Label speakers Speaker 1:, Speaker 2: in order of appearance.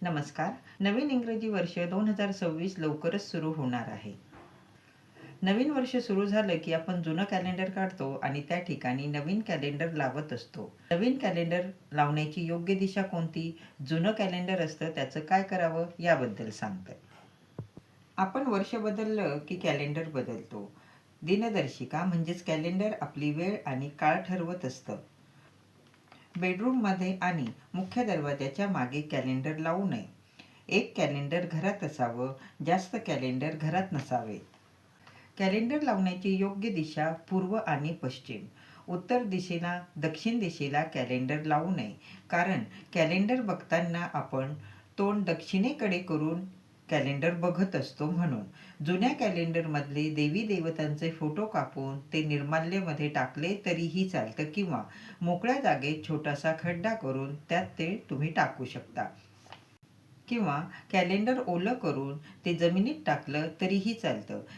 Speaker 1: नमस्कार. नवीन इंग्रजी वर्ष 2026 लवकरच सुरू होणार आहे. नवीन वर्ष सुरू झालं की आपण जुनं कॅलेंडर काढतो आणि त्या ठिकाणी नवीन कॅलेंडर लावत असतो. नवीन कॅलेंडर लावण्याची योग्य दिशा कोणती? जुनं कॅलेंडर असतं त्याचं काय करावं याबद्दल सांगतोय. आपण वर्ष बदललं की कॅलेंडर बदलतो. दिनदर्शिका म्हणजेच कॅलेंडर आपली वेळ आणि काळ ठरवत असतं. बेडरूममध्ये आणि मुख्य दरवाजाच्या मागे कॅलेंडर लावू नये. एक कॅलेंडर घरात असावं, जास्त कॅलेंडर घरात नसावेत. कॅलेंडर लावण्याची योग्य दिशा पूर्व आणि पश्चिम. उत्तर दिशेला, दक्षिण दिशेला कॅलेंडर लावू नये. कारण कॅलेंडर बघताना आपण तोंड दक्षिणेकडे करून कॅलेंडर बघत असतो म्हणून. जुन्या कॅलेंडरमधले देवी देवतांचे फोटो कापून ते निर्माल्यमध्ये टाकले तरीही चालतं किंवा मोकळ्या जागेत छोटासा खड्डा करून त्यात ते तुम्ही टाकू शकता. किंवा कॅलेंडर ओलं करून ते जमिनीत टाकलं तरीही चालतं.